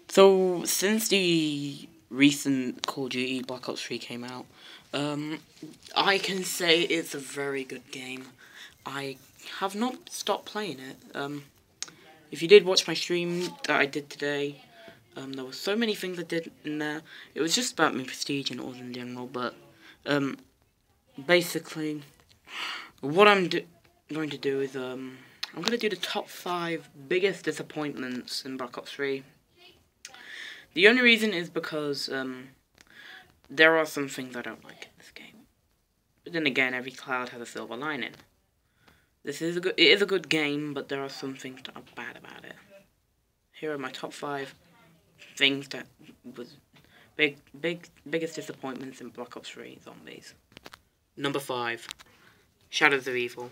So, since the recent Call of Duty Black Ops 3 came out, I can say it's a very good game. I have not stopped playing it. If you did watch my stream that I did today, there were so many things I did in there. It was just about my prestige and all in general, but basically, what going to do is I'm going to do the top 5 biggest disappointments in Black Ops 3. The only reason is because there are some things I don't like in this game. But then again, every cloud has a silver lining. It is a good game, but there are some things that are bad about it. Here are my top 5 things that was biggest disappointments in Black Ops 3 Zombies. Number 5, Shadows of Evil.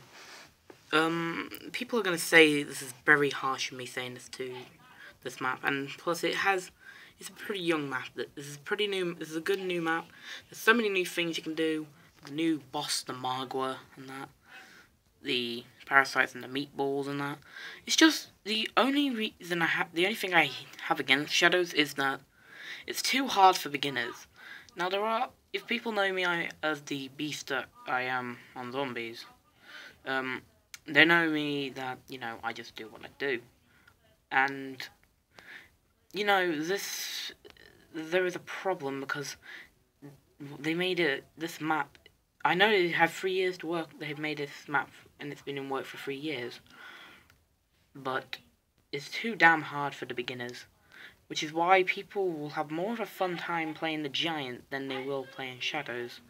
People are gonna say this is very harsh of me saying this to this map, and plus it's a pretty young map. This is pretty new. This is a good new map. There's so many new things you can do. The new boss, the Magua, and that. The parasites and the meatballs and that. It's just the only reason the only thing I have against Shadows is that it's too hard for beginners. Now if people know me as the beast that I am on Zombies, they know me that, I just do what I do. And there is a problem because they made this map. I know they have 3 years to work. They've made this map and it's been in work for 3 years. But it's too damn hard for the beginners, which is why people will have more of a fun time playing the Giant than they will playing Shadows.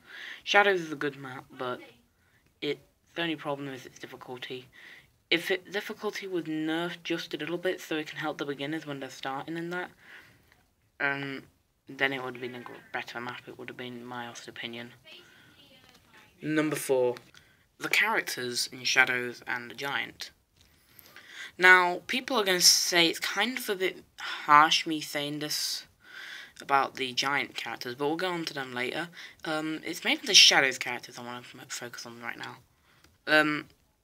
Shadows is a good map, but the only problem is its difficulty. If its difficulty was nerfed just a little bit so it can help the beginners when they're starting in that, then it would have been a better map. It would have been my honest opinion. Number 4, the characters in Shadows and the Giant. Now, people are going to say it's kind of a bit harsh me saying this about the Giant characters, but we'll go on to them later. It's mainly the Shadows characters I want to focus on right now.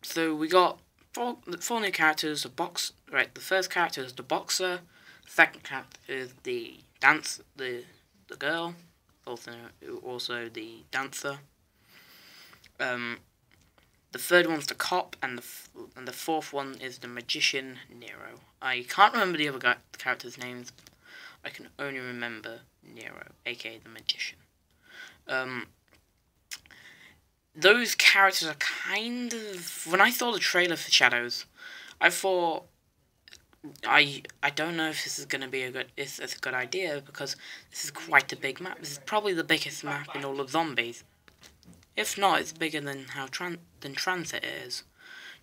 So we got four new characters. The first character is the boxer. The second character is the girl, also the dancer. The third one's the cop, and the fourth one is the magician Nero. I can't remember the other characters' names. I can only remember Nero, aka the magician. Those characters are kind of... When I saw the trailer for Shadows, I thought, I don't know if this is going to be a good idea, because this is quite a big map. This is probably the biggest map in all of Zombies. If not, it's bigger than Transit is.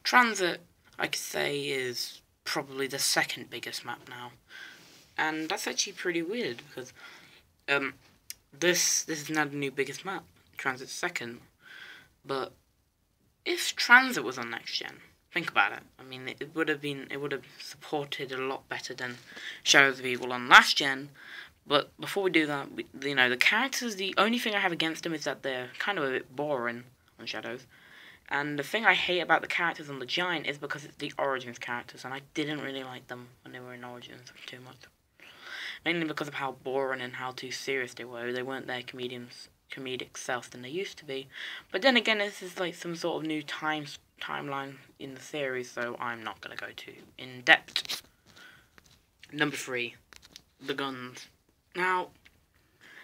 Transit, I could say, is probably the second biggest map now. And that's actually pretty weird, because this is now the new biggest map. Transit's second. But if Transit was on next gen, think about it. I mean, it would have supported a lot better than Shadows of Evil on last gen. But before we do that, the characters, the only thing I have against them is that they're kind of a bit boring on Shadows. And the thing I hate about the characters on the Giant is because it's the Origins characters, and I didn't really like them when they were in Origins too much. Mainly because of how boring and how too serious they were. They weren't their comedic self than they used to be. But then again, this is like some sort of new timeline in the series, so I'm not going to go too in depth. Number 3, the guns. Now,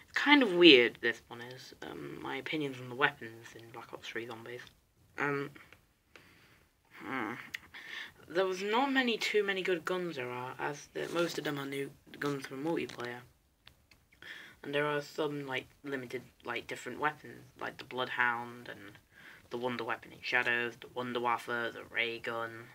it's kind of weird, this one is, my opinions on the weapons in Black Ops 3 Zombies. There was not too many good guns there are, as most of them are new guns for multiplayer. And there are some, limited, different weapons, like the Bloodhound and the Wunderwaffe in Shadows, the Wunderwaffe, the ray gun.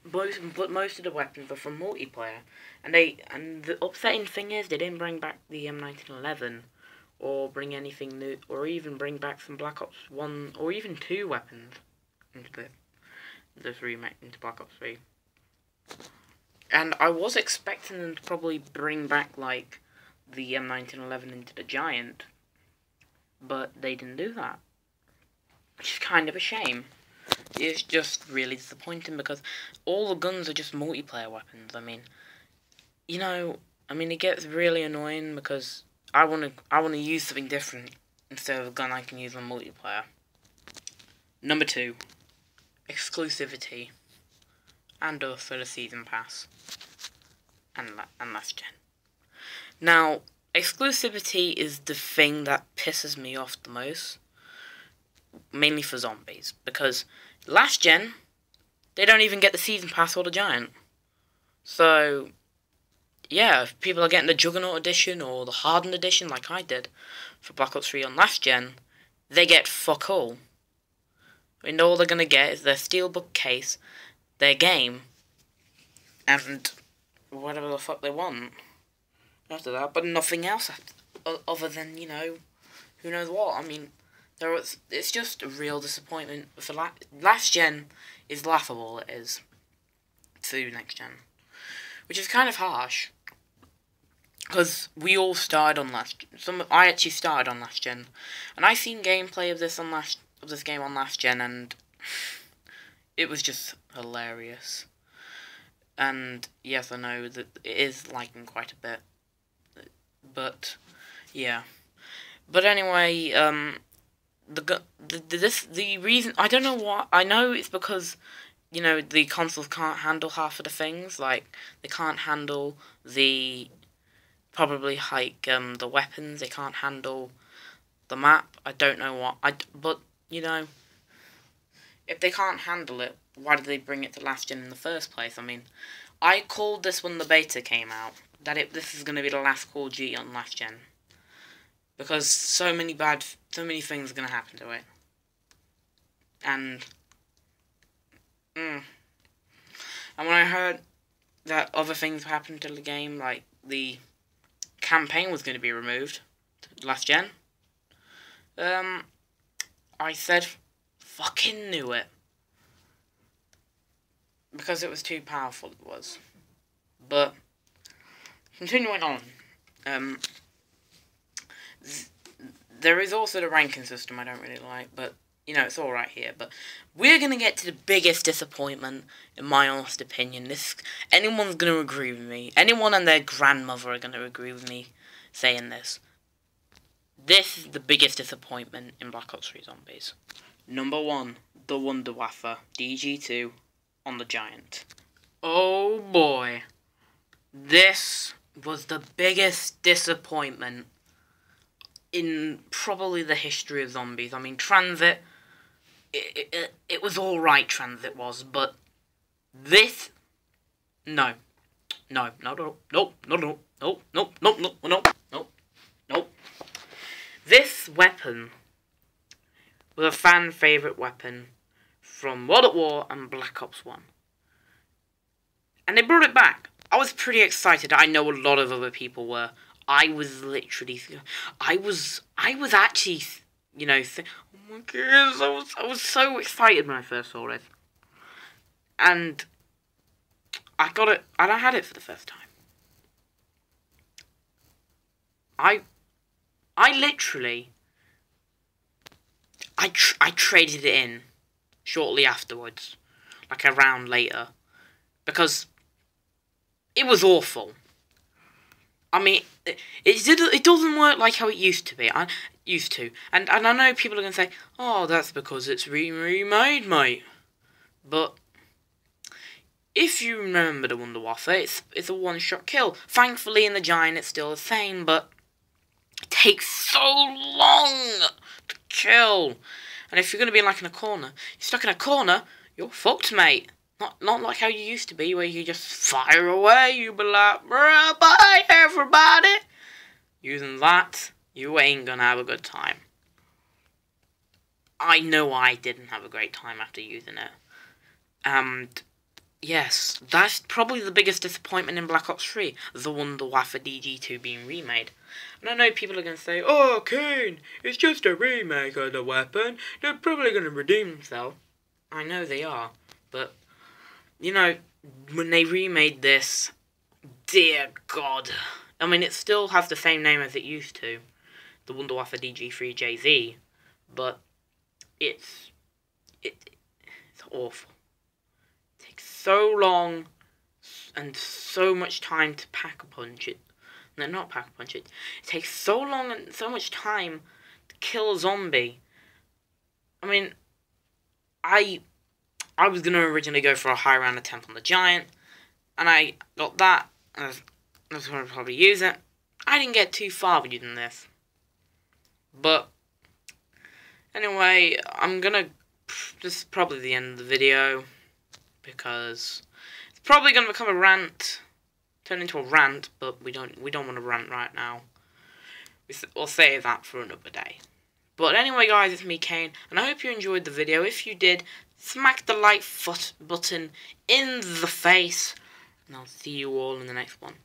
But most of the weapons are from multiplayer, and the upsetting thing is they didn't bring back the M1911, or bring anything new, or even bring back some Black Ops 1 or even 2 weapons into this remake into Black Ops 3. And I was expecting them to probably bring back the M1911 into the Giant, but they didn't do that, which is kind of a shame. It's just really disappointing because all the guns are just multiplayer weapons. I mean, you know, I mean, it gets really annoying because I wanna use something different instead of a gun I can use on multiplayer. Number 2, exclusivity, and also the season pass, and last gen. Now, exclusivity is the thing that pisses me off the most, mainly for zombies, because last gen, they don't even get the season pass or the giant. So, yeah, if people are getting the Juggernaut edition or the hardened edition like I did for Black Ops 3 on last gen, they get fuck all. I mean, all they're going to get is their steelbook case, their game, and whatever the fuck they want after that, but nothing else other than, you know, who knows what. I mean, it's just a real disappointment. For last gen is laughable, it is, to next gen, which is kind of harsh, because we all started on last gen. I actually started on last gen, and I seen gameplay of this game on last gen, and it was just hilarious. And yes, I know that it is lagging quite a bit, but yeah. But anyway, the reason, I don't know why. I know it's because, you know, the consoles can't handle half of the things. Like, they can't handle the the weapons. They can't handle the map. I don't know what. But you know, if they can't handle it, why did they bring it to last gen in the first place? I mean, I called this when the beta came out that this is going to be the last Call of Duty on last gen, because so many things are going to happen to it. And and when I heard that other things happened to the game, like the campaign was going to be removed last gen, I said, fucking knew it. Because it was too powerful, it was. But, continuing on, there is also the ranking system I don't really like, but, you know, it's alright here. But we're going to get to the biggest disappointment, in my honest opinion. Anyone's going to agree with me. Anyone and their grandmother are going to agree with me saying this. This is the biggest disappointment in Black Ops 3 Zombies. Number 1, the Wunderwaffe DG2 on the Giant. Oh boy. This was the biggest disappointment in probably the history of zombies. I mean, Transit, it was alright, Transit was, but this, no. No. This weapon was a fan favourite weapon from World at War and Black Ops 1. And they brought it back. I was pretty excited. I know a lot of other people were. I was actually, you know, oh my goodness, I was so excited when I first saw it. And I got it, and I had it for the first time. I literally, I traded it in shortly afterwards, like a round later, because it was awful. I mean, it doesn't work like how it used to be. And I know people are gonna say, "Oh, that's because it's remade, mate." But if you remember the Wunderwaffe, it's a one-shot kill. Thankfully, in the Giant, it's still the same, but it takes so long to kill. And if you're going to be like in a corner, you're stuck in a corner, you're fucked, mate. Not like how you used to be, where you just fire away, you be like, bye, everybody. Using that, you ain't going to have a good time. I know I didn't have a great time after using it. And yes, that's probably the biggest disappointment in Black Ops 3, the Wunderwaffe DG2 being remade. And I know people are going to say, "Oh, Kane, it's just a remake of the weapon. They're probably going to redeem themselves." I know they are, but, you know, when they remade this, dear God. I mean, it still has the same name as it used to, the Wunderwaffe DG3JZ, but it's awful. It takes so long, and so much time to pack-a-punch it. No, not pack-a-punch it. It takes so long and so much time to kill a zombie. I mean, I was gonna originally go for a high round attempt on the giant, and I got that. I was gonna probably use it. I didn't get too far with using this, but anyway, I'm gonna. This is probably the end of the video because it's probably gonna become a rant, turn into a rant. But we don't want to rant right now. We'll save that for another day. But anyway, guys, it's me, Kane, and I hope you enjoyed the video. If you did, smack the like button in the face, and I'll see you all in the next one.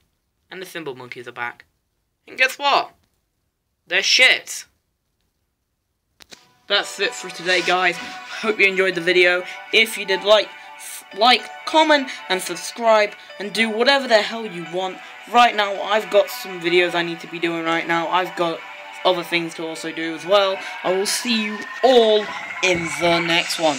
And the Thimble Monkeys are back. And guess what? They're shit. That's it for today, guys. Hope you enjoyed the video. If you did, like, comment, and subscribe, and do whatever the hell you want. Right now, I've got some videos I need to be doing right now. I've got other things to also do as well. I will see you all in the next one.